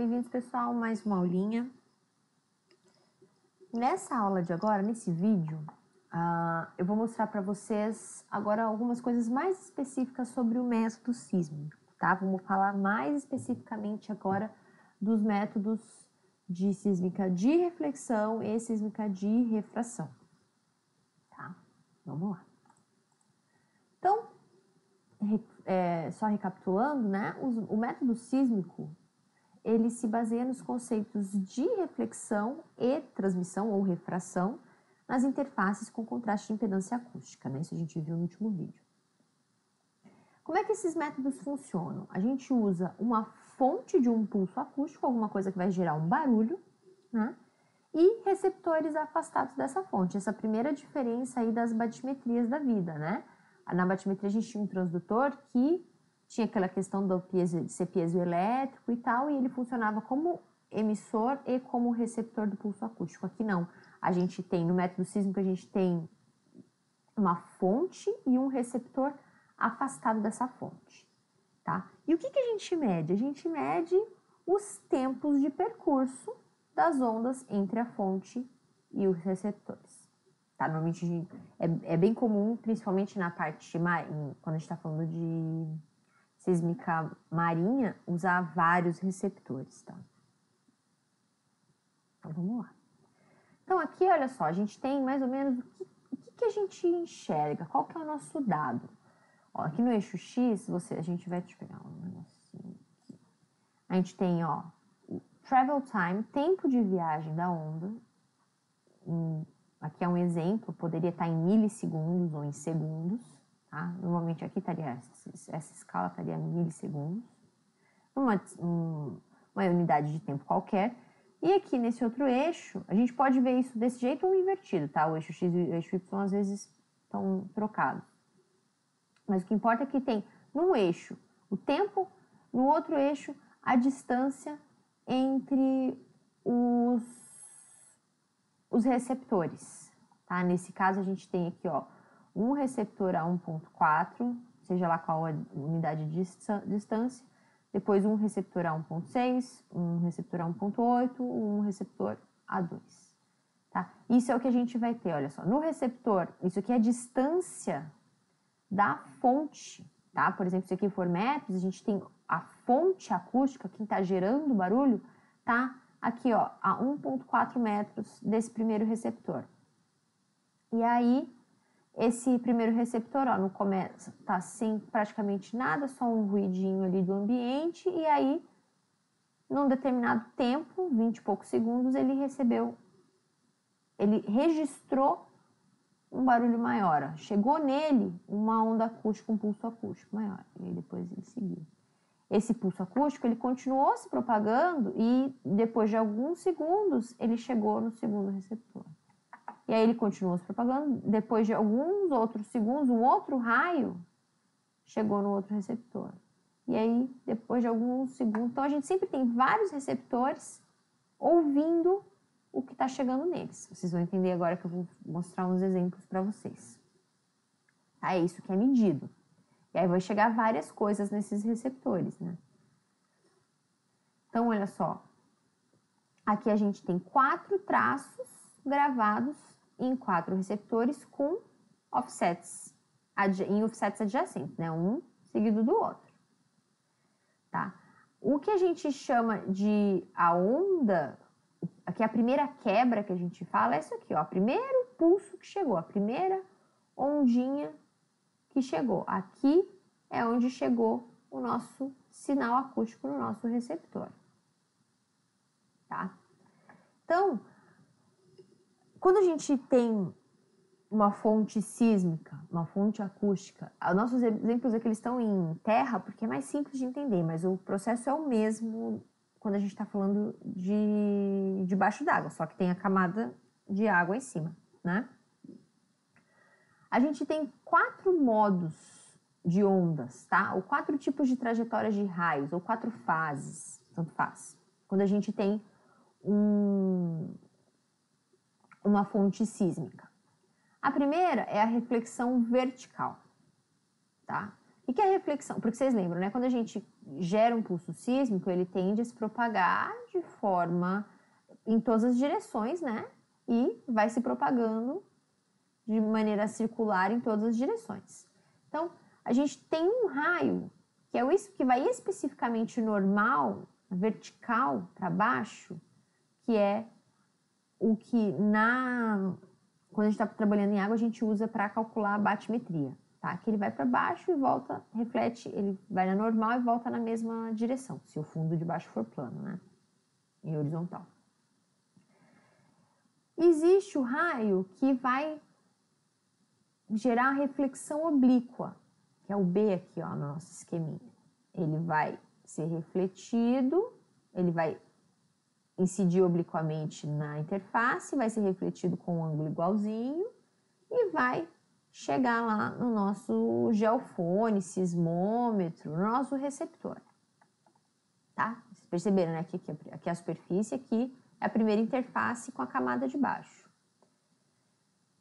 Bem-vindos, pessoal, mais uma aulinha. Nessa aula de agora, nesse vídeo, eu vou mostrar para vocês agora algumas coisas mais específicas sobre o método sísmico, tá? Vamos falar mais especificamente agora dos métodos de sísmica de reflexão e sísmica de refração, tá? Vamos lá. Então, só recapitulando, né? O método sísmico, ele se baseia nos conceitos de reflexão e transmissão ou refração nas interfaces com contraste de impedância acústica, né? Isso a gente viu no último vídeo. Como é que esses métodos funcionam? A gente usa uma fonte de um pulso acústico, alguma coisa que vai gerar um barulho, né? E receptores afastados dessa fonte. Essa primeira diferença aí das batimetrias da vida, né? Na batimetria a gente tinha um transdutor que tinha aquela questão de ser piezoelétrico e tal, e ele funcionava como emissor e como receptor do pulso acústico. Aqui não. A gente tem, no método sísmico, a gente tem uma fonte e um receptor afastado dessa fonte, tá? E o que a gente mede? A gente mede os tempos de percurso das ondas entre a fonte e os receptores, tá? Normalmente é bem comum, principalmente na parte, quando a gente está falando de sísmica marinha, usar vários receptores, tá? Então, vamos lá. Então, aqui, olha só, a gente tem mais ou menos o que a gente enxerga, qual que é o nosso dado. Ó, aqui no eixo X, a gente vai te pegar um negocinho aqui. A gente tem, ó, o travel time, tempo de viagem da onda. Aqui é um exemplo, poderia estar em milissegundos ou em segundos. Tá? Normalmente aqui essa escala estaria em milissegundos, uma unidade de tempo qualquer. E aqui nesse outro eixo, a gente pode ver isso desse jeito ou invertido, tá? O eixo X e o eixo Y às vezes estão trocados. Mas o que importa é que tem num eixo o tempo, no outro eixo a distância entre os receptores, tá? Nesse caso a gente tem aqui, ó, um receptor a 1.4, seja lá qual a unidade de distância, depois um receptor a 1.6, um receptor a 1.8, um receptor a 2. Tá? Isso é o que a gente vai ter, olha só. No receptor, isso aqui é a distância da fonte, tá? Por exemplo, se aqui for metros, a gente tem a fonte acústica, quem está gerando o barulho, tá aqui, ó, a 1.4 metros desse primeiro receptor. E aí, esse primeiro receptor, ó, no começo tá sem praticamente nada, só um ruidinho ali do ambiente, e aí, num determinado tempo, 20 e poucos segundos, ele registrou um barulho maior, ó. Chegou nele uma onda acústica, um pulso acústico maior, e aí depois ele seguiu. Esse pulso acústico, ele continuou se propagando e depois de alguns segundos, ele chegou no segundo receptor. E aí ele continuou se propagando, depois de alguns outros segundos, um outro raio chegou no outro receptor. E aí, depois de alguns segundos... Então, a gente sempre tem vários receptores ouvindo o que está chegando neles. Vocês vão entender agora que eu vou mostrar uns exemplos para vocês. Tá? É isso que é medido. E aí vai chegar várias coisas nesses receptores, né? Então, olha só. Aqui a gente tem 4 traços gravados em 4 receptores com offsets, em offsets adjacentes, né? Um seguido do outro, tá? O que a gente chama de a onda, aqui a primeira quebra que a gente fala é isso aqui, ó, o primeiro pulso que chegou, a primeira ondinha que chegou. Aqui é onde chegou o nosso sinal acústico no nosso receptor, tá? Então, quando a gente tem uma fonte sísmica, uma fonte acústica, os nossos exemplos aqui eles estão em terra porque é mais simples de entender, mas o processo é o mesmo quando a gente está falando de debaixo d'água, só que tem a camada de água em cima, né? A gente tem 4 modos de ondas, tá? Ou 4 tipos de trajetórias de raios, ou 4 fases, tanto faz. Quando a gente tem uma fonte sísmica. A primeira é a reflexão vertical, tá? O que é a reflexão? Porque vocês lembram, né? Quando a gente gera um pulso sísmico, ele tende a se propagar de forma em todas as direções, né? E vai se propagando de maneira circular em todas as direções. Então, a gente tem um raio que é isso que vai especificamente normal, vertical para baixo, que é o que quando a gente está trabalhando em água a gente usa para calcular a batimetria, tá? Que ele vai para baixo e volta, reflete, ele vai na normal e volta na mesma direção, se o fundo de baixo for plano, né? Em horizontal. Existe o raio que vai gerar reflexão oblíqua, que é o B aqui, ó, no nosso esqueminha. Ele vai ser refletido, ele vai incidir obliquamente na interface, vai ser refletido com um ângulo igualzinho e vai chegar lá no nosso geofone, sismômetro, no nosso receptor. Tá? Vocês perceberam, né? Aqui é a superfície, aqui é a primeira interface com a camada de baixo.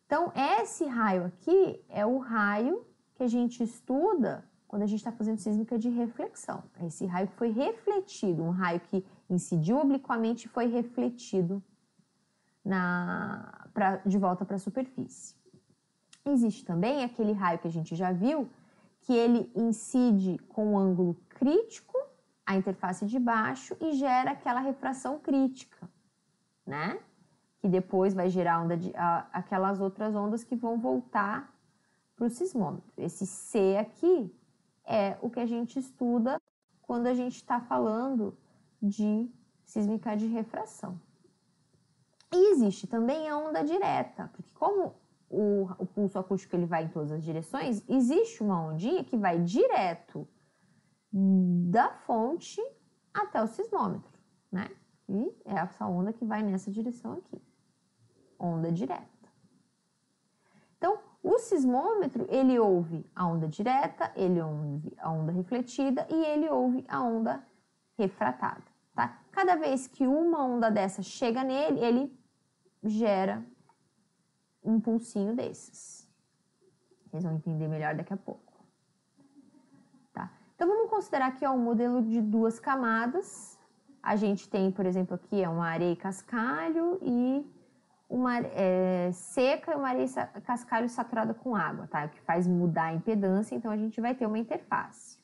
Então, esse raio aqui é o raio que a gente estuda quando a gente está fazendo sísmica de reflexão. Esse raio que foi refletido, um raio que incidiu obliquamente e foi refletido de volta para a superfície. Existe também aquele raio que a gente já viu, que ele incide com um ângulo crítico a interface de baixo e gera aquela refração crítica, né? Que depois vai gerar aquelas outras ondas que vão voltar para o sismômetro. Esse C aqui é o que a gente estuda quando a gente está falando de sísmica de refração. E existe também a onda direta, porque como o pulso acústico ele vai em todas as direções, existe uma ondinha que vai direto da fonte até o sismômetro, né? E é essa onda que vai nessa direção aqui, onda direta. Então, o sismômetro, ele ouve a onda direta, ele ouve a onda refletida e ele ouve a onda refratada, tá? Cada vez que uma onda dessa chega nele, ele gera um pulsinho desses. Vocês vão entender melhor daqui a pouco. Tá? Então, vamos considerar aqui um modelo de 2 camadas. A gente tem, por exemplo, aqui uma areia e cascalho e uma seca e uma areia e cascalho saturada com água, tá? O que faz mudar a impedância, então a gente vai ter uma interface.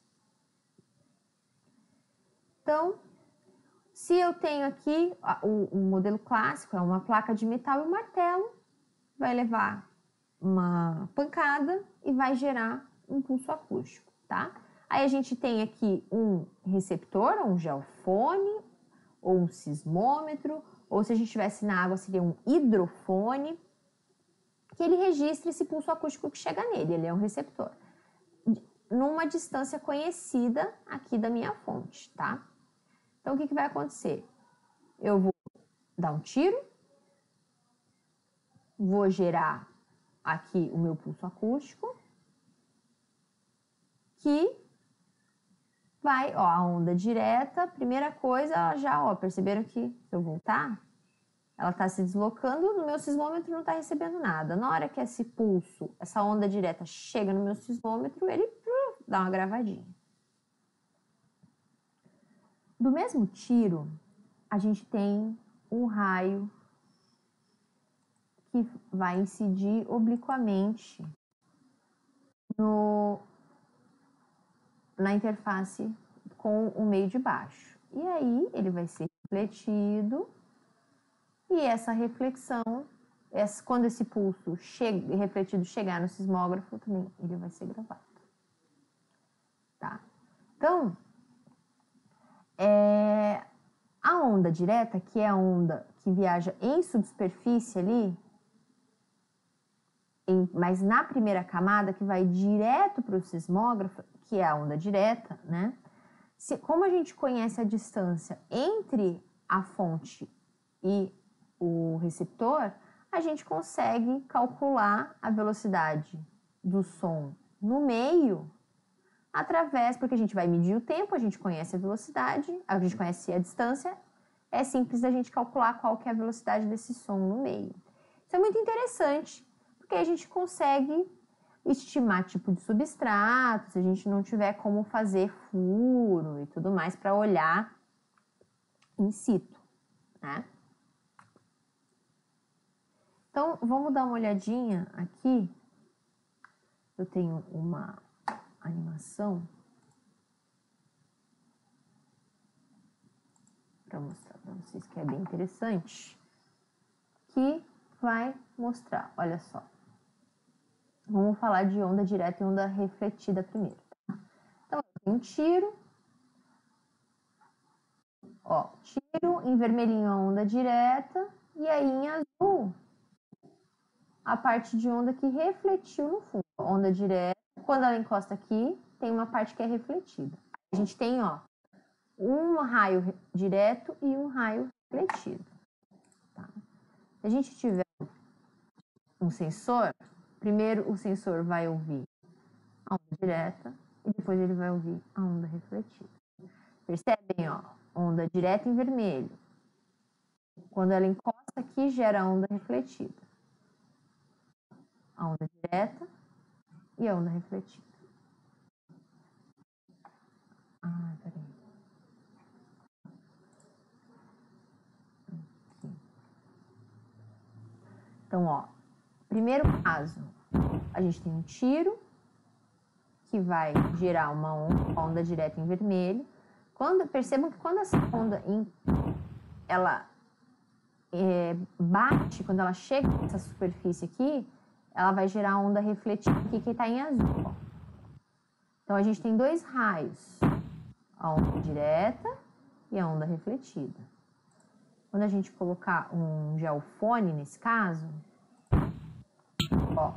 Então, se eu tenho aqui o modelo clássico, é uma placa de metal e um martelo, vai levar uma pancada e vai gerar um pulso acústico, tá? Aí a gente tem aqui um receptor, um geofone, ou um sismômetro, ou se a gente estivesse na água seria um hidrofone, que ele registra esse pulso acústico que chega nele, ele é um receptor, numa distância conhecida aqui da minha fonte, tá? Então, o que vai acontecer? Eu vou dar um tiro, vou gerar aqui o meu pulso acústico, que vai, ó, a onda direta, primeira coisa, ela já, ó, perceberam que se eu voltar, ela está se deslocando, no meu sismômetro não está recebendo nada. Na hora que esse pulso, essa onda direta chega no meu sismômetro, ele dá uma gravadinha. Do mesmo tiro, a gente tem um raio que vai incidir obliquamente na interface com o meio de baixo. E aí ele vai ser refletido e essa reflexão, quando esse pulso refletido chegar no sismógrafo, também ele vai ser gravado. Tá? Então, a onda direta, que é a onda que viaja em subsuperfície ali, mas na primeira camada, que vai direto para o sismógrafo, que é a onda direta, né? Como a gente conhece a distância entre a fonte e o receptor, a gente consegue calcular a velocidade do som no meio porque a gente vai medir o tempo, a gente conhece a velocidade, a gente conhece a distância, é simples a gente calcular qual que é a velocidade desse som no meio. Isso é muito interessante, porque a gente consegue estimar tipo de substrato, se a gente não tiver como fazer furo e tudo mais para olhar in situ, né? Então, vamos dar uma olhadinha aqui. Eu tenho uma animação para mostrar para vocês que é bem interessante, que vai mostrar, olha só. Vamos falar de onda direta e onda refletida primeiro. Então, eu tenho um tiro, ó, tiro, em vermelhinho a onda direta, e aí em azul a parte de onda que refletiu no fundo. Onda direta, quando ela encosta aqui, tem uma parte que é refletida. A gente tem, ó, um raio direto e um raio refletido. Tá? Se a gente tiver um sensor, primeiro o sensor vai ouvir a onda direta e depois ele vai ouvir a onda refletida. Percebem, ó, onda direta em vermelho. Quando ela encosta aqui, gera a onda refletida. A onda direta e a onda refletida. Ah, peraí. Aqui. Então, ó, primeiro caso, a gente tem um tiro que vai gerar uma onda direta em vermelho. Percebam que quando essa onda ela bate, quando ela chega nessa superfície aqui, ela vai gerar a onda refletida aqui que está em azul. Ó. Então, a gente tem dois raios, a onda direta e a onda refletida. Quando a gente colocar um geofone, nesse caso, ó,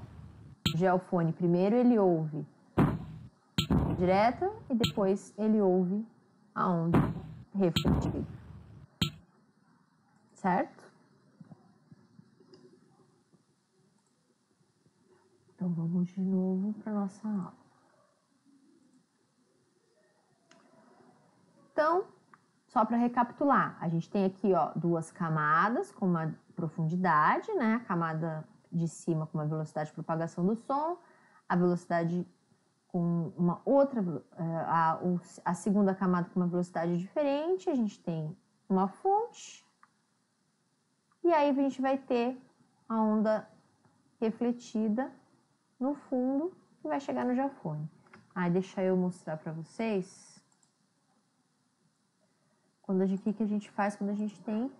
o geofone primeiro ele ouve a direta e depois ele ouve a onda refletida. Certo? Então, vamos de novo para nossa aula. Então, só para recapitular, a gente tem aqui, ó, duas camadas com uma profundidade, né? A camada de cima com uma velocidade de propagação do som, a velocidade com uma outra, a segunda camada com uma velocidade diferente, a gente tem uma fonte, e aí a gente vai ter a onda refletida no fundo e vai chegar no geofone. Aí deixa eu mostrar para vocês o que a gente faz quando a gente tem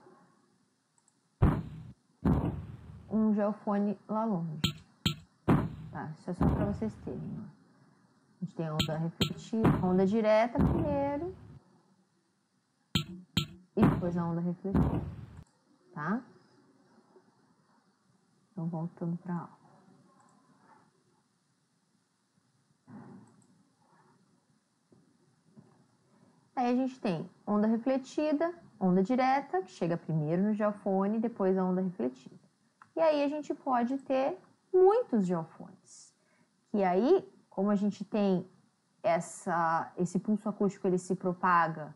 um geofone lá longe. Tá? Isso é só para vocês terem. Ó. A gente tem a onda refletida, a onda direta primeiro e depois a onda refletida. Tá? Então, voltando para a aula. Aí a gente tem onda refletida, onda direta, que chega primeiro no geofone, depois a onda refletida. E aí a gente pode ter muitos geofones. E aí, como a gente tem esse pulso acústico, ele se propaga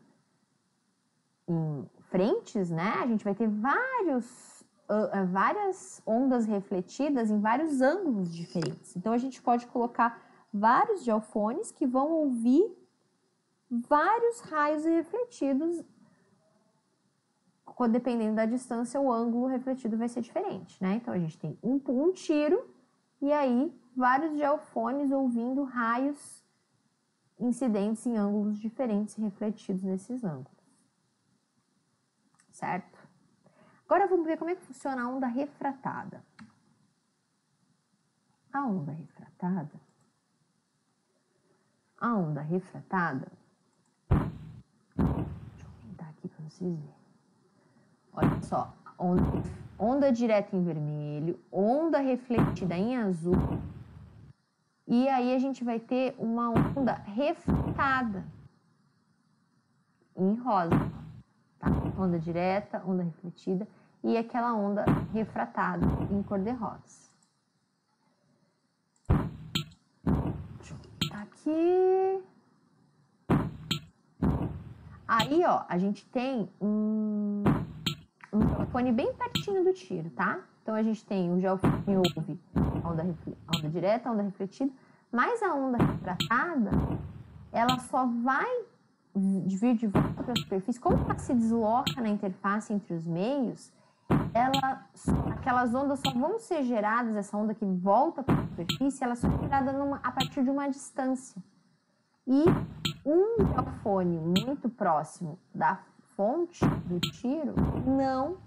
em frentes, né? A gente vai ter várias ondas refletidas em vários ângulos diferentes. Então, a gente pode colocar vários geofones que vão ouvir vários raios refletidos. Dependendo da distância, o ângulo refletido vai ser diferente, né? Então, a gente tem um tiro e aí vários geofones ouvindo raios incidentes em ângulos diferentes refletidos nesses ângulos. Certo? Agora, vamos ver como é que funciona a onda refratada. A onda refratada, deixa eu aumentar aqui para vocês verem. Olha só, onda direta em vermelho, onda refletida em azul, e aí a gente vai ter uma onda refratada em rosa, tá? Onda direta, onda refletida e aquela onda refratada em cor de rosa. Deixa eu botar aqui. Aí, ó, a gente tem um geofone bem pertinho do tiro, tá? Então, a gente tem o geofone ouve a onda direta, a onda refletida, mas a onda refratada, ela só vai vir de volta para a superfície. Como ela se desloca na interface entre os meios, aquelas ondas só vão ser geradas, essa onda que volta para a superfície, ela só é gerada a partir de uma distância. E um geofone muito próximo da fonte do tiro não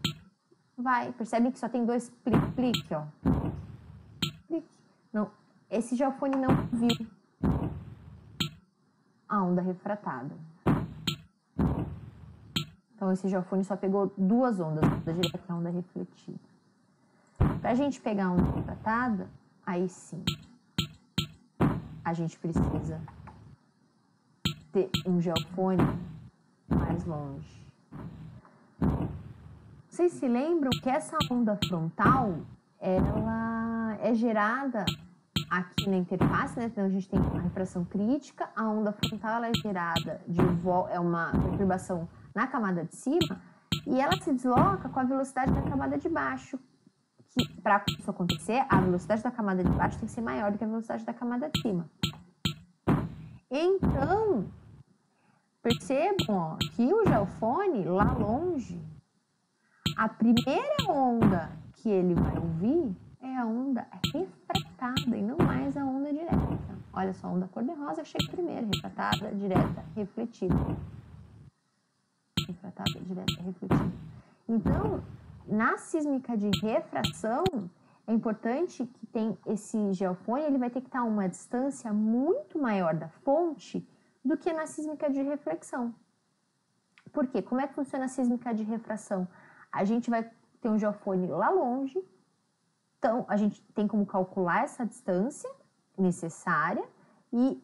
vai. Percebem que só tem dois plique, ó. Plique. Não, esse geofone não viu a onda refratada. Então, esse geofone só pegou duas ondas, a onda direta e a onda refletida. Para a gente pegar a onda refratada, aí sim, a gente precisa ter um geofone mais longe. Vocês se lembram que essa onda frontal, ela é gerada aqui na interface, né? Então, a gente tem a refração crítica, a onda frontal ela é gerada é uma perturbação na camada de cima e ela se desloca com a velocidade da camada de baixo. Para isso acontecer, a velocidade da camada de baixo tem que ser maior do que a velocidade da camada de cima. Então, percebam ó, que o geofone, lá longe, a primeira onda que ele vai ouvir é a onda refratada e não mais a onda direta. Olha só, a onda cor-de-rosa chega primeiro, refratada, direta, refletida. Refratada, direta, refletida. Então, na sísmica de refração, é importante que tem esse geofone, ele vai ter que estar a uma distância muito maior da fonte do que na sísmica de reflexão. Por quê? Como é que funciona a sísmica de refração? A gente vai ter um geofone lá longe, então a gente tem como calcular essa distância necessária e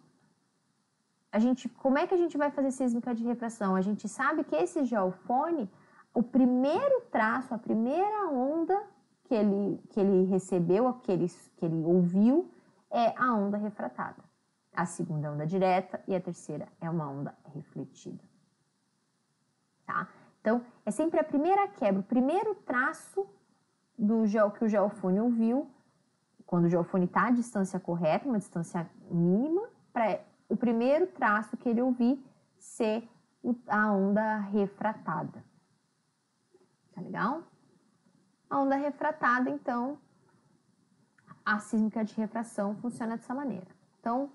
como é que a gente vai fazer sísmica de refração? A gente sabe que esse geofone, o primeiro traço, a primeira onda que ele recebeu, que ele ouviu, é a onda refratada. A segunda é a onda direta e a terceira é uma onda refletida. Tá? Então, é sempre a primeira quebra, o primeiro traço que o geofone ouviu, quando o geofone está à distância correta, uma distância mínima, para o primeiro traço que ele ouvir ser a onda refratada. Tá legal? A onda refratada, então, a sísmica de refração funciona dessa maneira. Então,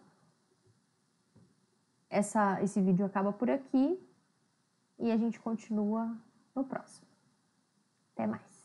esse vídeo acaba por aqui e a gente continua no próximo. Até mais!